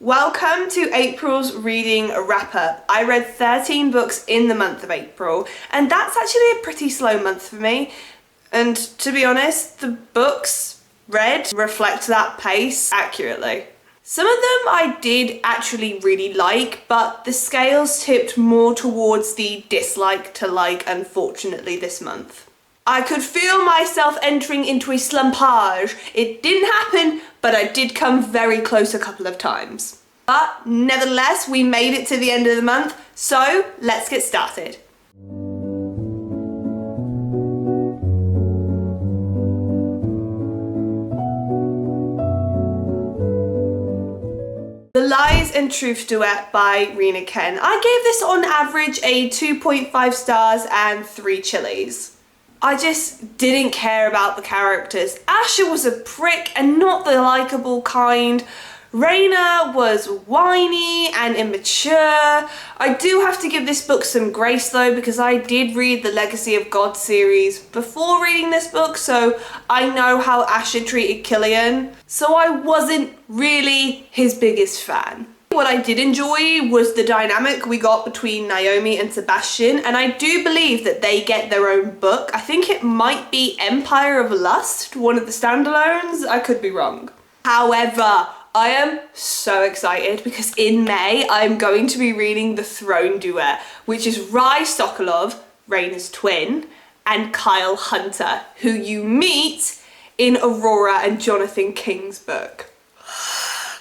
Welcome to April's reading wrap-up. I read 13 books in the month of April, and that's actually a pretty slow month for me. And to be honest, the books read reflect that pace accurately. Some of them I did actually really like, but the scales tipped more towards the dislike to like, unfortunately, this month. I could feel myself entering into a slumpage. It didn't happen, but I did come very close a couple of times. But nevertheless, we made it to the end of the month, so let's get started. The Lies and Truth Duet by Rina. I gave this on average a 2.5 stars and 3 chilies. I just didn't care about the characters. Asher was a prick and not the likeable kind. Rina was whiny and immature. I do have to give this book some grace though, because I did read the Legacy of God series before reading this book, so I know how Asher treated Killian. So I wasn't really his biggest fan. What I did enjoy was the dynamic we got between Naomi and Sebastian, and I do believe that they get their own book. I think it might be Empire of Lust, one of the standalones. I could be wrong. However, I am so excited because in May I'm going to be reading The Throne Duet, which is Rye Sokolov, Raina's twin, and Kyle Hunter, who you meet in Aurora and Jonathan King's book.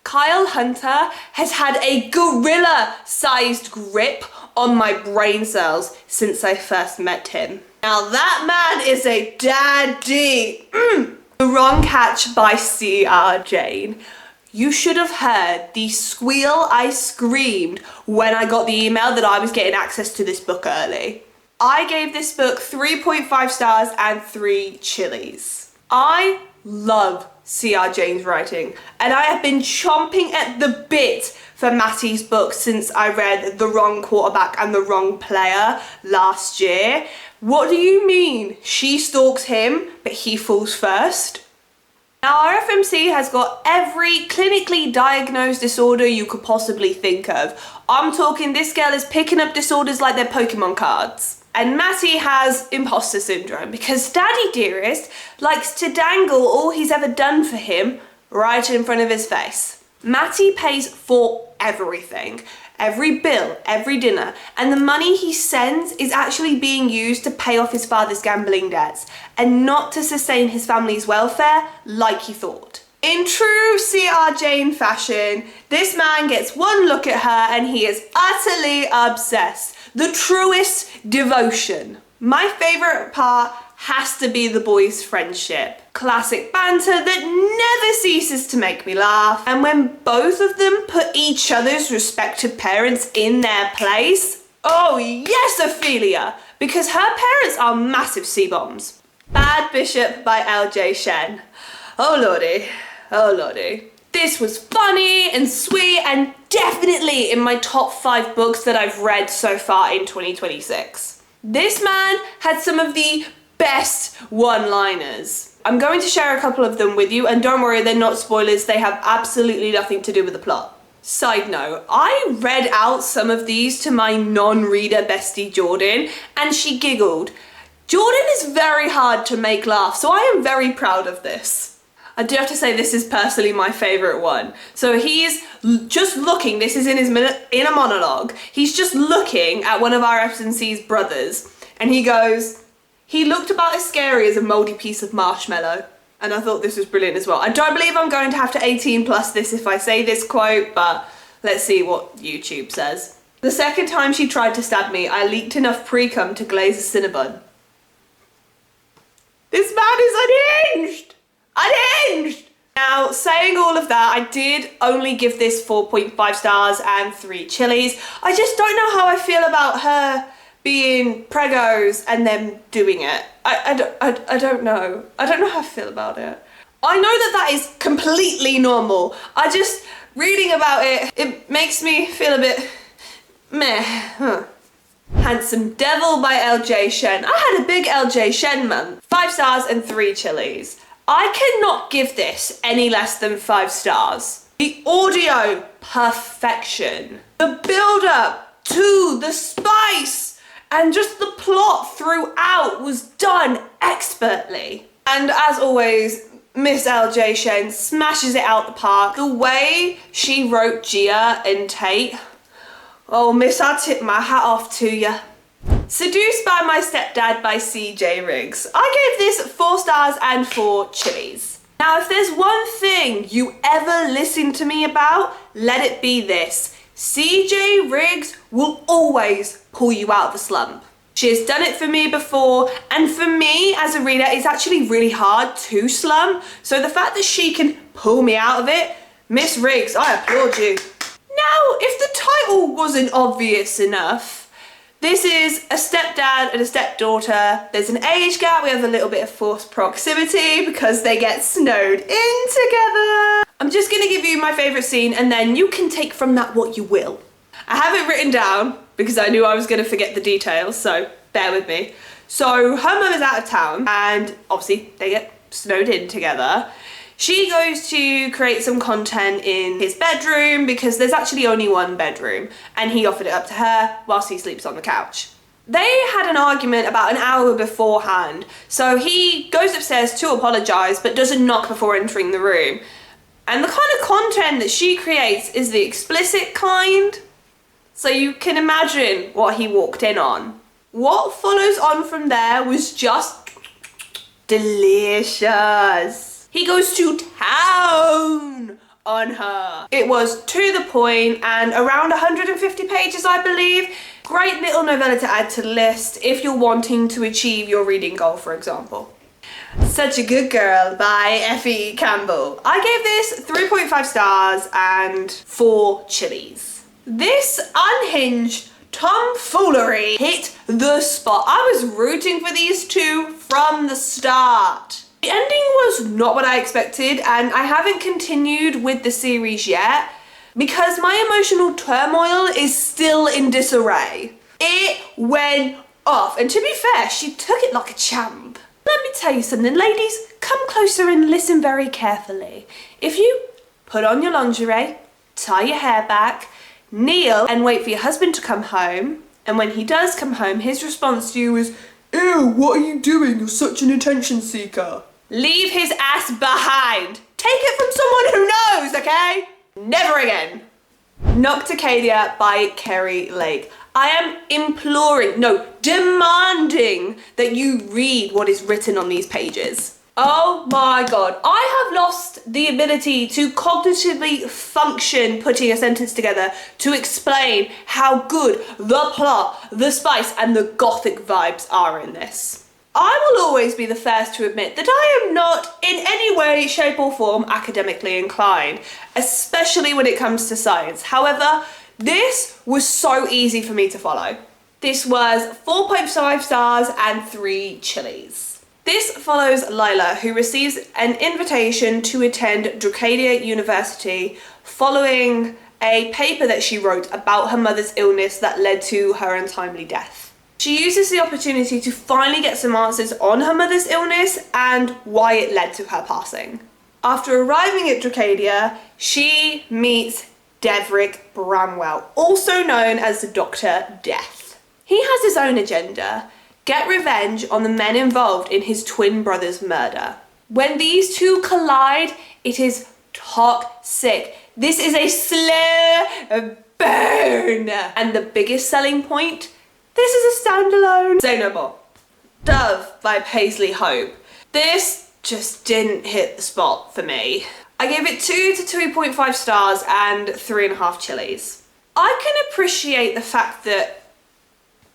Kyle Hunter has had a gorilla-sized grip on my brain cells since I first met him. Now that man is a daddy. The Wrong Catch by C.R. Jane. You should have heard the squeal I screamed when I got the email that I was getting access to this book early. I gave this book 3.5 stars and 3 chilies. I love C.R. Jane's writing, and I have been chomping at the bit for Mattie's book since I read The Wrong Quarterback and the Wrong Player last year. What do you mean? She stalks him, but he falls first? Now, our FMC has got every clinically diagnosed disorder you could possibly think of. I'm talking this girl is picking up disorders like they're Pokemon cards. And Matty has imposter syndrome because Daddy Dearest likes to dangle all he's ever done for him right in front of his face. Matty pays for everything, every bill, every dinner, and the money he sends is actually being used to pay off his father's gambling debts and not to sustain his family's welfare like he thought. In true C.R. Jane fashion, this man gets one look at her and he is utterly obsessed. The truest devotion. My favourite part has to be the boys' friendship. Classic banter that never ceases to make me laugh. And when both of them put each other's respective parents in their place, oh yes, Ophelia, because her parents are massive C-bombs. Bad Bishop by L.J. Shen. Oh lordy, oh lordy. This was funny and sweet and definitely in my top 5 books that I've read so far in 2026. This man had some of the best one-liners. I'm going to share a couple of them with you, and don't worry, they're not spoilers, they have absolutely nothing to do with the plot. Side note, I read out some of these to my non-reader bestie Jordan, and she giggled. Jordan is very hard to make laugh, so I am very proud of this. I do have to say this is personally my favourite one. So he's just looking, this is in his inner monologue, he's just looking at one of our FNC's brothers, and he goes, "He looked about as scary as a mouldy piece of marshmallow." And I thought this was brilliant as well. I don't believe I'm going to have to 18 plus this if I say this quote, but let's see what YouTube says. "The second time she tried to stab me, I leaked enough pre-cum to glaze a Cinnabon." This man is unhinged! Unhinged! Now, saying all of that, I did only give this 4.5 stars and 3 chilies. I just don't know how I feel about her being pregos and them doing it. I don't know. I don't know how I feel about it. I know that that is completely normal. I just, reading about it, it makes me feel a bit meh. Handsome Devil by L.J. Shen. I had a big L.J. Shen month. 5 stars and 3 chilies. I cannot give this any less than 5 stars. The audio, perfection. The build-up to the spice and just the plot throughout was done expertly. And as always, Miss LJ Shen smashes it out the park. The way she wrote Gia and Tate, oh miss, I tip my hat off to you. Seduced by My Stepdad by CJ Riggs. I gave this 4 stars and 4 chilies. Now if there's one thing you ever listen to me about, let it be this. CJ Riggs will always pull you out of the slump. She has done it for me before, and for me as a reader, it's actually really hard to slump. So the fact that she can pull me out of it, Miss Riggs, I applaud you. Now, if the title wasn't obvious enough, this is a stepdad and a stepdaughter. There's an age gap. We have a little bit of forced proximity because they get snowed in together. I'm just gonna give you my favorite scene and then you can take from that what you will. I have it written down because I knew I was gonna forget the details, so bear with me. So her mum is out of town and obviously they get snowed in together. She goes to create some content in his bedroom because there's actually only one bedroom and he offered it up to her whilst he sleeps on the couch. They had an argument about an hour beforehand, so he goes upstairs to apologise but doesn't knock before entering the room. And the kind of content that she creates is the explicit kind, so you can imagine what he walked in on. What follows on from there was just delicious. He goes to town on her. It was to the point and around 150 pages, I believe. Great little novella to add to the list if you're wanting to achieve your reading goal, for example. Such a Good Girl by Effie Campbell. I gave this 3.5 stars and 4 chilies. This unhinged tomfoolery hit the spot. I was rooting for these two from the start. The ending was not what I expected and I haven't continued with the series yet because my emotional turmoil is still in disarray. It went off and to be fair, she took it like a champ. Let me tell you something, ladies, come closer and listen very carefully. If you put on your lingerie, tie your hair back, kneel and wait for your husband to come home, and when he does come home, his response to you is, "Ew, what are you doing? You're such an attention seeker." Leave his ass behind. Take it from someone who knows, okay? Never again. Nocticadia by Keri Leigh. I am imploring, no, demanding that you read what is written on these pages. Oh my God, I have lost the ability to cognitively function putting a sentence together to explain how good the plot, the spice, and the gothic vibes are in this. I will always be the first to admit that I am not in any way, shape or form academically inclined, especially when it comes to science. However, this was so easy for me to follow. This was 4.5 stars and 3 chilies. This follows Lila, who receives an invitation to attend Nocticadia University following a paper that she wrote about her mother's illness that led to her untimely death. She uses the opportunity to finally get some answers on her mother's illness and why it led to her passing. After arriving at Nocticadia, she meets Deverick Bramwell, also known as the Dr. Death. He has his own agenda, get revenge on the men involved in his twin brother's murder. When these two collide, it is toxic. This is a slow burn. And the biggest selling point, this is a standalone. Say no more. Dove by Paisley Hope. This just didn't hit the spot for me. I gave it 2 to 2.5 stars and 3.5 chilies. I can appreciate the fact that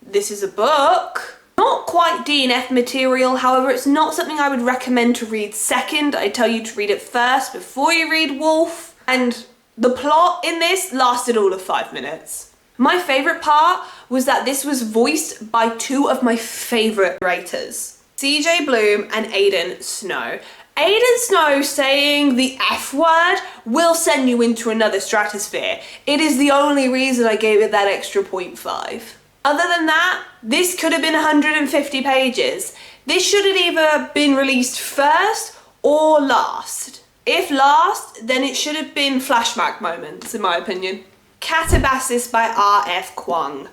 this is a book. Not quite DNF material, however, it's not something I would recommend to read second. I tell you to read it first before you read Wolf. And the plot in this lasted all of 5 minutes. My favourite part was that this was voiced by 2 of my favourite writers, CJ Bloom and Aidan Snow. Aidan Snow saying the F word will send you into another stratosphere. It is the only reason I gave it that extra 0.5. Other than that, this could have been 150 pages. This should have either been released first or last. If last, then it should have been flashback moments, in my opinion. Katabasis by R.F. Kuang.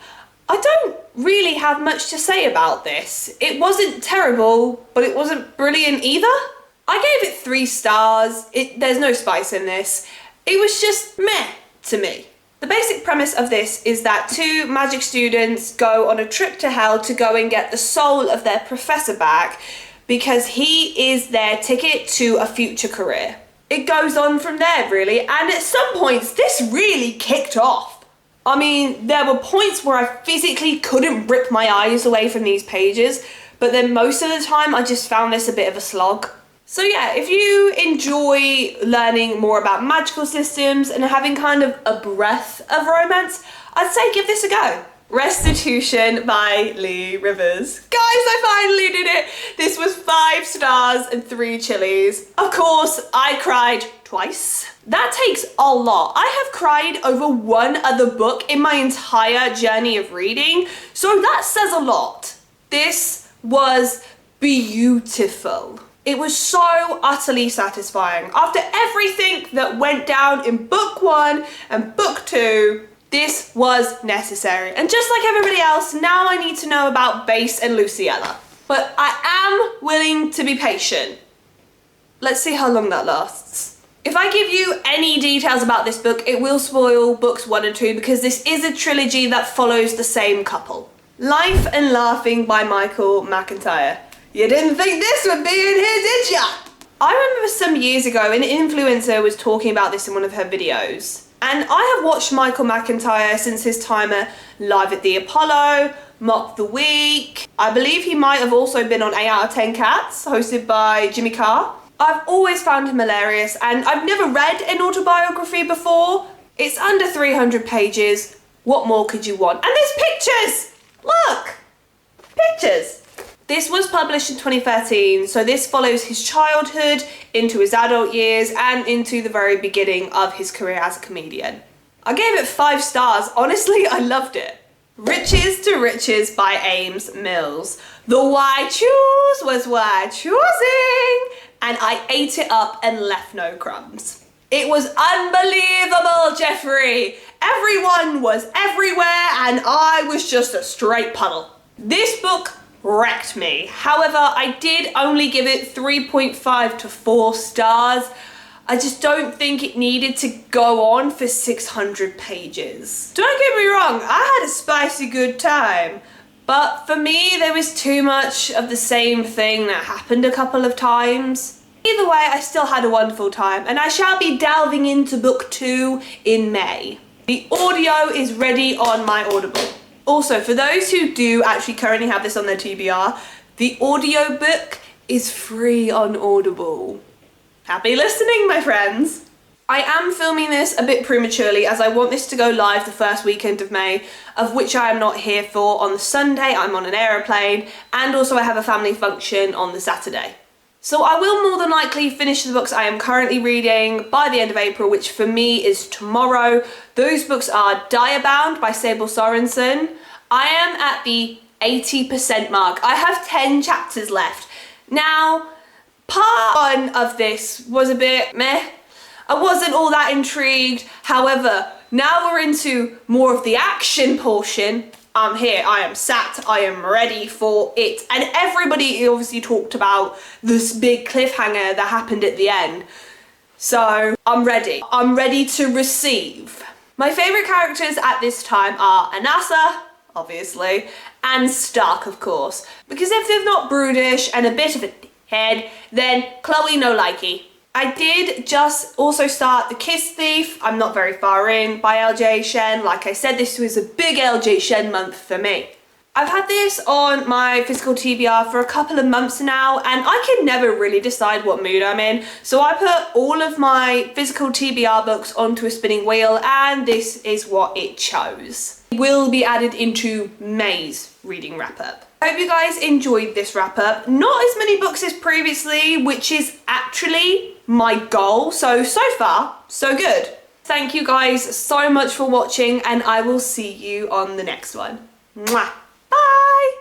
I don't really have much to say about this. It wasn't terrible, but it wasn't brilliant either. I gave it 3 stars. There's no spice in this. It was just meh to me. The basic premise of this is that 2 magic students go on a trip to hell to go and get the soul of their professor back because he is their ticket to a future career. It goes on from there, really, and at some points this really kicked off. I mean, there were points where I physically couldn't rip my eyes away from these pages, but then most of the time I just found this a bit of a slog. So yeah, if you enjoy learning more about magical systems and having kind of a breadth of romance, I'd say give this a go. Restitution by Leigh Rivers. Guys, I finally did it! This was 5 stars and 3 chilies. Of course, I cried twice. That takes a lot. I have cried over 1 other book in my entire journey of reading, so that says a lot. This was beautiful. It was so utterly satisfying. After everything that went down in book 1 and book 2, this was necessary. And just like everybody else, now I need to know about Base and Luciella. But I am willing to be patient. Let's see how long that lasts. If I give you any details about this book, it will spoil books 1 and 2 because this is a trilogy that follows the same couple. Life and Laughing by Michael McIntyre. You didn't think this would be in here, did ya? I remember some years ago an influencer was talking about this in one of her videos. And I have watched Michael McIntyre since his time at Live at the Apollo, Mock the Week. I believe he might have also been on 8 out of 10 Cats, hosted by Jimmy Carr. I've always found him hilarious and I've never read an autobiography before. It's under 300 pages. What more could you want? And there's pictures! Look! Pictures! This was published in 2013, so this follows his childhood into his adult years and into the very beginning of his career as a comedian. I gave it 5 stars. Honestly, I loved it. Riches to Riches by Ames Mills. The why choose was why choosing, and I ate it up and left no crumbs. It was unbelievable, Jeffrey. Everyone was everywhere and I was just a straight puddle. This book wrecked me. However, I did only give it 3.5 to 4 stars. I just don't think it needed to go on for 600 pages. Don't get me wrong, I had a spicy good time. But for me, there was too much of the same thing that happened a couple of times. Either way, I still had a wonderful time, and I shall be delving into book 2 in May. The audio is ready on my Audible. Also, for those who do actually currently have this on their TBR, the audiobook is free on Audible. Happy listening, my friends! I am filming this a bit prematurely as I want this to go live the first weekend of May, of which I am not here for on the Sunday. I'm on an aeroplane, and also I have a family function on the Saturday. So I will more than likely finish the books I am currently reading by the end of April, which for me is tomorrow. Those books are Diabound by Sable Sorensen. I am at the 80% mark. I have 10 chapters left. Now, part 1 of this was a bit meh. I wasn't all that intrigued. However, now we're into more of the action portion. I'm here, I am sat, I am ready for it. And everybody obviously talked about this big cliffhanger that happened at the end. So I'm ready. I'm ready to receive. My favourite characters at this time are Anasa, obviously, and Stark, of course. Because if they're not brutish and a bit of a head, then Chloe no likey. I did just also start The Kiss Thief. I'm not very far in by LJ Shen. Like I said, this was a big LJ Shen month for me. I've had this on my physical TBR for a couple of months now and I can never really decide what mood I'm in. So I put all of my physical TBR books onto a spinning wheel and this is what it chose. It will be added into May's reading wrap up. I hope you guys enjoyed this wrap up. Not as many books as previously, which is actually my goal. So far, so good. Thank you guys so much for watching and I will see you on the next one. Mwah. Bye!